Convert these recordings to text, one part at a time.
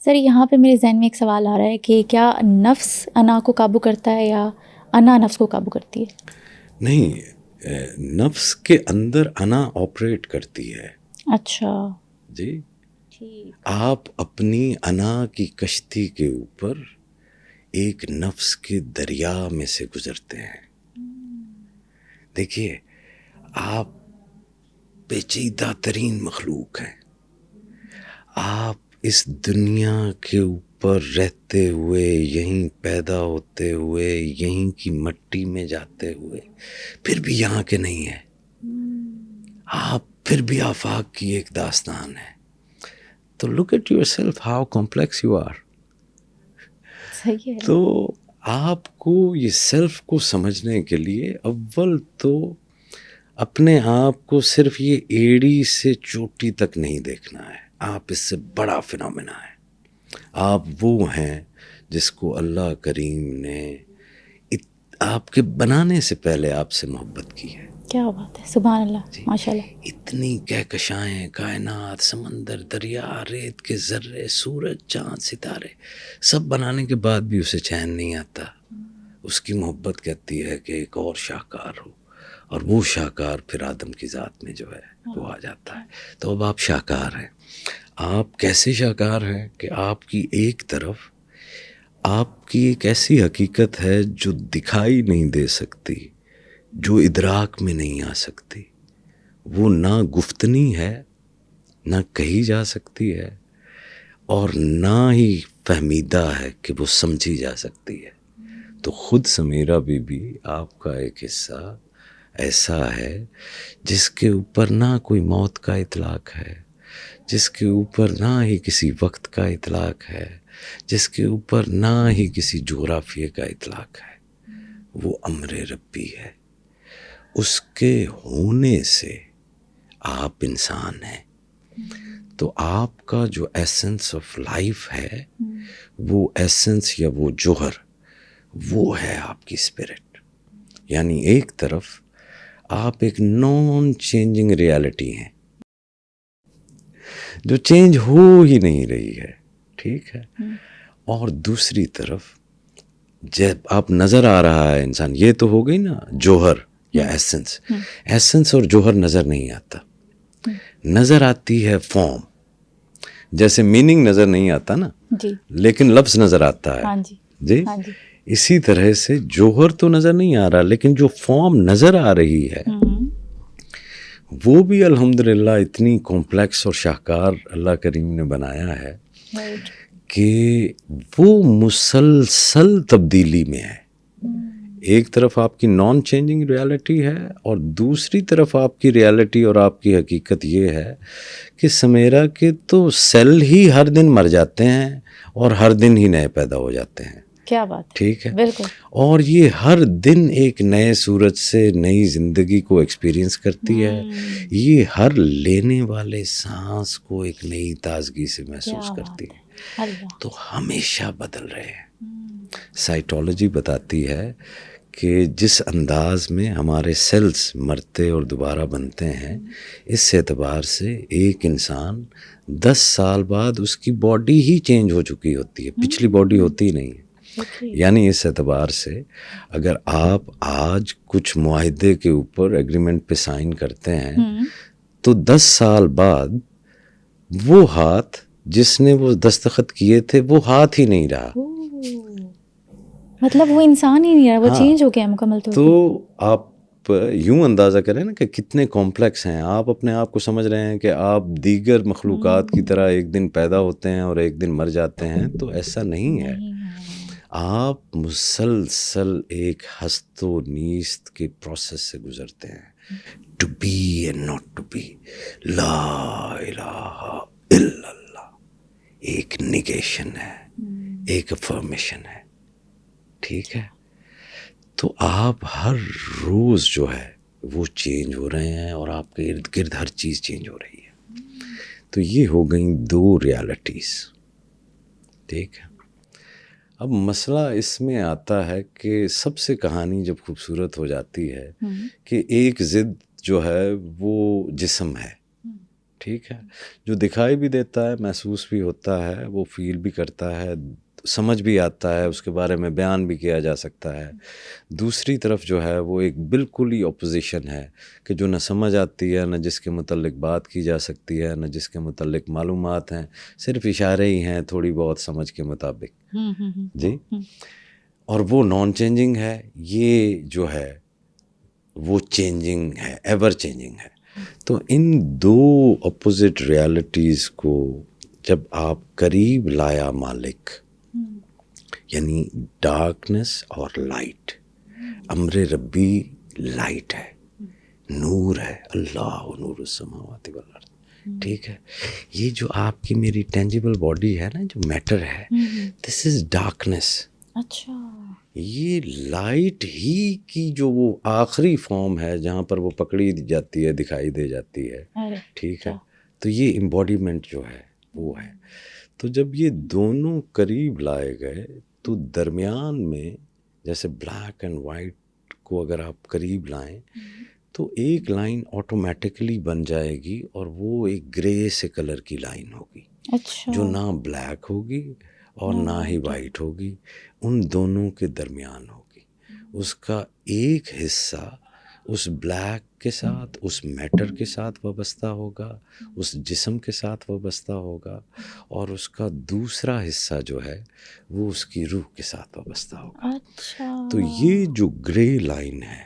سر یہاں پہ میرے ذہن میں ایک سوال آ رہا ہے کہ کیا نفس انا کو قابو کرتا ہے یا انا نفس کو قابو کرتی ہے؟ نہیں، نفس کے اندر انا آپریٹ کرتی ہے. اچھا جی، ٹھیک. آپ اپنی انا کی کشتی کے اوپر ایک نفس کے دریا میں سے گزرتے ہیں. دیکھیے، آپ پیچیدہ ترین مخلوق ہیں. آپ اس دنیا کے اوپر رہتے ہوئے، یہیں پیدا ہوتے ہوئے، یہیں کی مٹی میں جاتے ہوئے، پھر بھی یہاں کے نہیں ہیں. آپ پھر بھی آفاق کی ایک داستان ہے. تو look at yourself how complex you are. صحیح ہے. تو آپ کو یہ سیلف کو سمجھنے کے لیے اول تو اپنے آپ کو صرف یہ ایڑی سے چوٹی تک نہیں دیکھنا ہے. آپ اس سے بڑا فنومینا ہے. آپ وہ ہیں جس کو اللہ کریم نے آپ کے بنانے سے پہلے آپ سے محبت کی ہے. کیا بات ہے، سبحان اللہ، ماشاء اللہ. اتنی کہکشائیں، کائنات، سمندر، دریا، ریت کے ذرے، سورج، چاند، ستارے، سب بنانے کے بعد بھی اسے چین نہیں آتا. اس کی محبت کہتی ہے کہ ایک اور شاہکار ہو، اور وہ شاہکار پھر آدم کی ذات میں جو ہے وہ آ جاتا ہے. تو اب آپ شاہکار ہیں. آپ کیسے شاہکار ہیں کہ آپ کی ایک طرف آپ کی ایک ایسی حقیقت ہے جو دکھائی نہیں دے سکتی، جو ادراک میں نہیں آ سکتی. وہ نہ گفتنی ہے، نہ کہی جا سکتی ہے، اور نہ ہی فہمیدہ ہے کہ وہ سمجھی جا سکتی ہے. تو خود سمیرہ بی بی آپ کا ایک حصہ ایسا ہے جس کے اوپر نہ کوئی موت کا اطلاق ہے، جس کے اوپر نہ ہی کسی وقت کا اطلاق ہے، جس کے اوپر نہ ہی کسی جغرافیے کا اطلاق ہے. وہ امر ربی ہے. اس کے ہونے سے آپ انسان ہیں. تو آپ کا جو ایسنس آف لائف ہے، وہ ایسنس یا وہ جوہر، وہ ہے آپ کی اسپرٹ. یعنی ایک طرف آپ ایک نان چینجنگ ریالٹی ہیں جو چینج ہو ہی نہیں رہی ہے، ٹھیک ہے. اور دوسری طرف جب آپ نظر آ رہا ہے انسان، یہ تو ہو گئی نا جوہر یا ایسنس. ایسنس اور جوہر نظر نہیں آتا، نظر آتی ہے فارم. جیسے میننگ نظر نہیں آتا نا، جی، لیکن لفظ نظر آتا ہے. ہاں جی، جی، ہاں جی. اسی طرح سے جوہر تو نظر نہیں آ رہا، لیکن جو فارم نظر آ رہی ہے وہ بھی الحمدللہ اتنی کمپلیکس اور شاہکار اللہ کریم نے بنایا ہے کہ وہ مسلسل تبدیلی میں ہے. ایک طرف آپ کی نان چینجنگ ریالٹی ہے، اور دوسری طرف آپ کی ریالٹی اور آپ کی حقیقت یہ ہے کہ سمیرہ کے تو سیل ہی ہر دن مر جاتے ہیں اور ہر دن ہی نئے پیدا ہو جاتے ہیں. کیا بات، ٹھیک ہے. بالکل. اور یہ ہر دن ایک نئے سورج سے نئی زندگی کو ایکسپیرینس کرتی ہے. یہ ہر لینے والے سانس کو ایک نئی تازگی سے محسوس کرتی ہے. تو ہمیشہ بدل رہے ہیں. سائیٹالوجی بتاتی ہے کہ جس انداز میں ہمارے سیلز مرتے اور دوبارہ بنتے ہیں، اس اعتبار سے ایک انسان 10 سال بعد اس کی باڈی ہی چینج ہو چکی ہوتی ہے، پچھلی باڈی ہوتی ہی نہیں ہے. یعنی اس اعتبار سے اگر آپ آج کچھ معاہدے کے اوپر ایگریمنٹ پہ سائن کرتے ہیں تو 10 سال بعد وہ ہاتھ جس نے وہ دستخط کیے تھے وہ ہاتھ ہی نہیں رہا. مطلب وہ انسان ہی نہیں رہا، وہ چینج ہو گیا مکمل طور پہ. تو آپ یوں اندازہ کریں نا کہ کتنے کمپلیکس ہیں. آپ اپنے آپ کو سمجھ رہے ہیں کہ آپ دیگر مخلوقات کی طرح ایک دن پیدا ہوتے ہیں اور ایک دن مر جاتے ہیں، تو ایسا نہیں ہے. آپ مسلسل ایک ہست و نیست کے پروسیس سے گزرتے ہیں. To be and not to be, لا الہ الا اللہ. ایک نیگیشن ہے، ایک افرمیشن ہے. ٹھیک ہے. تو آپ ہر روز جو ہے وہ چینج ہو رہے ہیں، اور آپ کے ارد گرد ہر چیز چینج ہو رہی ہے. تو یہ ہو گئیں 2 ریالٹیز. ٹھیک ہے. اب مسئلہ اس میں آتا ہے کہ سب سے کہانی جب خوبصورت ہو جاتی ہے کہ ایک ضد جو ہے وہ جسم ہے. ٹھیک ہے. جو دکھائی بھی دیتا ہے، محسوس بھی ہوتا ہے، وہ فیل بھی کرتا ہے، سمجھ بھی آتا ہے، اس کے بارے میں بیان بھی کیا جا سکتا ہے. دوسری طرف جو ہے وہ ایک بالکل ہی اپوزیشن ہے کہ جو نہ سمجھ آتی ہے، نہ جس کے متعلق بات کی جا سکتی ہے، نہ جس کے متعلق معلومات ہیں، صرف اشارے ہی ہیں تھوڑی بہت سمجھ کے مطابق. جی. اور وہ نان چینجنگ ہے، یہ جو ہے وہ چینجنگ ہے، ایور چینجنگ ہے. تو ان دو اپوزٹ ریالٹیز کو جب آپ قریب لایا مالک، یعنی ڈارکنس اور لائٹ، امر ربی لائٹ ہے، نور ہے، اللہ نور السماوات والارض. ٹھیک ہے. یہ جو آپ کی میری ٹینجیبل باڈی ہے نا، جو میٹر ہے، دس از ڈارکنس. اچھا. یہ لائٹ ہی کی جو وہ آخری فارم ہے جہاں پر وہ پکڑی جاتی ہے، دکھائی دے جاتی ہے. ٹھیک ہے. تو یہ امبوڈیمنٹ جو ہے وہ ہے. تو جب یہ دونوں قریب لائے گئے تو درمیان میں جیسے بلیک اینڈ وائٹ کو اگر آپ قریب لائیں تو ایک لائن آٹومیٹکلی بن جائے گی اور وہ ایک گرے سے کلر کی لائن ہوگی. اچھا. جو نہ بلیک ہوگی اور نہ ہی وائٹ ہوگی، ان دونوں کے درمیان ہوگی. اس کا ایک حصہ اس بلیک کے ساتھ، اس میٹر کے ساتھ وابستہ ہوگا، اس جسم کے ساتھ وابستہ ہوگا، اور اس کا دوسرا حصہ جو ہے وہ اس کی روح کے ساتھ وابستہ ہوگا. اچھا. تو یہ جو گرے لائن ہے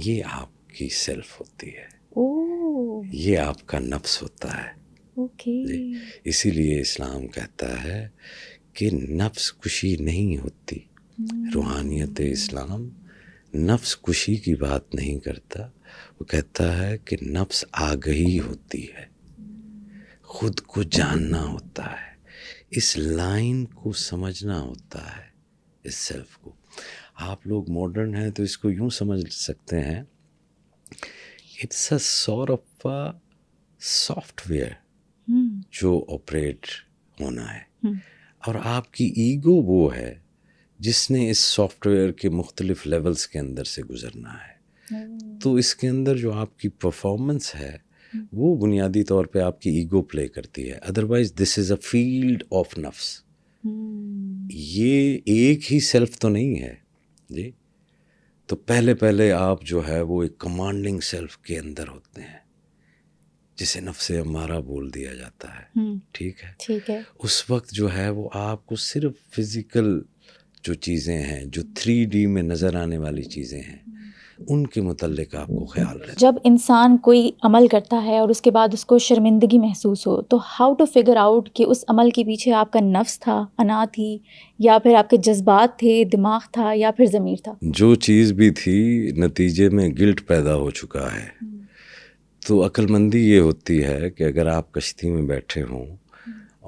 یہ آپ کی سیلف ہوتی ہے، یہ آپ کا نفس ہوتا ہے. اسی لیے اسلام کہتا ہے کہ نفس کشی نہیں ہوتی. روحانیت اسلام نفس کشی کی بات نہیں کرتا، وہ کہتا ہے کہ نفس آگہی ہوتی ہے، خود کو جاننا ہوتا ہے، اس لائن کو سمجھنا ہوتا ہے، اس سیلف کو. آپ لوگ ماڈرن ہیں تو اس کو یوں سمجھ سکتے ہیں، it's a sort of software جو آپریٹ ہونا ہے، اور آپ کی ایگو وہ ہے جس نے اس سافٹ ویئر کے مختلف لیولز کے اندر سے گزرنا ہے. تو اس کے اندر جو آپ کی پرفارمنس ہے وہ بنیادی طور پہ آپ کی ایگو پلے کرتی ہے. Otherwise this is a field of نفس. یہ ایک ہی سیلف تو نہیں ہے جی. تو پہلے آپ جو ہے وہ ایک کمانڈنگ سیلف کے اندر ہوتے ہیں جسے نفس امارہ بول دیا جاتا ہے. ٹھیک ہے. ٹھیک ہے. اس وقت جو ہے وہ آپ کو صرف فزیکل جو چیزیں ہیں، جو 3D میں نظر آنے والی چیزیں ہیں، ان کے متعلق آپ کو خیال رہے. جب انسان کوئی عمل کرتا ہے اور اس کے بعد اس کو شرمندگی محسوس ہو، تو ہاؤ ٹو فگر آؤٹ کہ اس عمل کے پیچھے آپ کا نفس تھا، انا تھی، یا پھر آپ کے جذبات تھے، دماغ تھا، یا پھر ضمیر تھا؟ جو چیز بھی تھی نتیجے میں گلٹ پیدا ہو چکا ہے. تو عقل مندی یہ ہوتی ہے کہ اگر آپ کشتی میں بیٹھے ہوں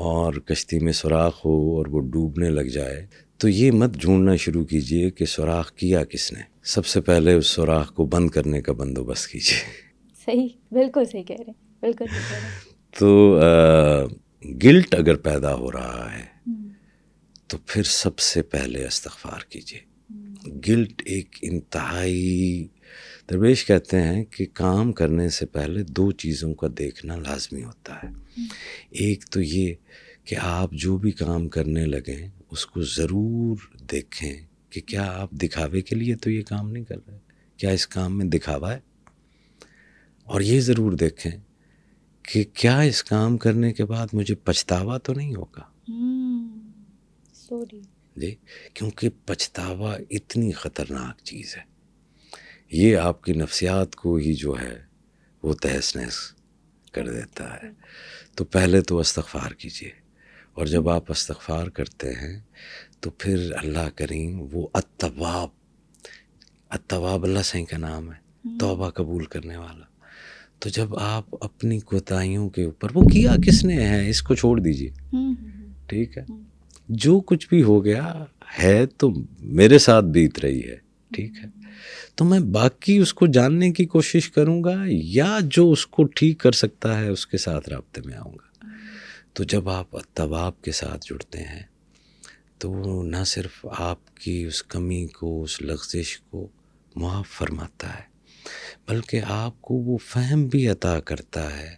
اور کشتی میں سوراخ ہو اور وہ ڈوبنے لگ جائے تو یہ مت ڈھونڈنا شروع کیجئے کہ سوراخ کیا کس نے. سب سے پہلے اس سوراخ کو بند کرنے کا بندوبست کیجئے. صحیح، بالکل صحیح کہہ رہے ہیں، بالکل صحیح کہہ رہے ہیں. تو گلٹ اگر پیدا ہو رہا ہے تو پھر سب سے پہلے استغفار کیجئے. گلٹ ایک انتہائی، درویش کہتے ہیں کہ کام کرنے سے پہلے 2 چیزوں کا دیکھنا لازمی ہوتا ہے. ایک تو یہ کہ آپ جو بھی کام کرنے لگیں اس کو ضرور دیکھیں کہ کیا آپ دکھاوے کے لیے تو یہ کام نہیں کر رہے، کیا اس کام میں دکھاوا ہے. اور یہ ضرور دیکھیں کہ کیا اس کام کرنے کے بعد مجھے پچھتاوا تو نہیں ہوگا. جی. کیونکہ پچھتاوا اتنی خطرناک چیز ہے، یہ آپ کی نفسیات کو ہی جو ہے وہ تہس نہس کر دیتا ہے. تو پہلے تو استغفار کیجئے، اور جب آپ استغفار کرتے ہیں تو پھر اللہ کریم وہ التواب اللہ صحیح کا نام ہے، توبہ قبول کرنے والا. تو جب آپ اپنی کوتاہیوں کے اوپر، وہ کیا کس نے ہے اس کو چھوڑ دیجئے. ٹھیک ہے. جو کچھ بھی ہو گیا ہے تو میرے ساتھ بیت رہی ہے. ٹھیک ہے. تو میں باقی اس کو جاننے کی کوشش کروں گا یا جو اس کو ٹھیک کر سکتا ہے اس کے ساتھ رابطے میں آؤں گا. تو جب آپ التواب کے ساتھ جڑتے ہیں تو وہ نہ صرف آپ کی اس کمی کو، اس لغزش کو معاف فرماتا ہے، بلکہ آپ کو وہ فہم بھی عطا کرتا ہے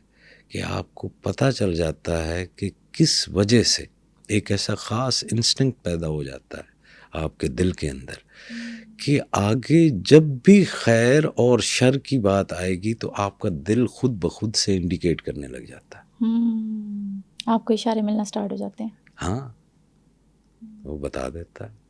کہ آپ کو پتہ چل جاتا ہے کہ کس وجہ سے ایک ایسا خاص انسٹنکٹ پیدا ہو جاتا ہے آپ کے دل کے اندر کہ آگے جب بھی خیر اور شر کی بات آئے گی تو آپ کا دل خود بخود سے انڈیکیٹ کرنے لگ جاتا ہے. آپ کو اشارے ملنا سٹارٹ ہو جاتے ہیں. ہاں وہ بتا دیتا ہے.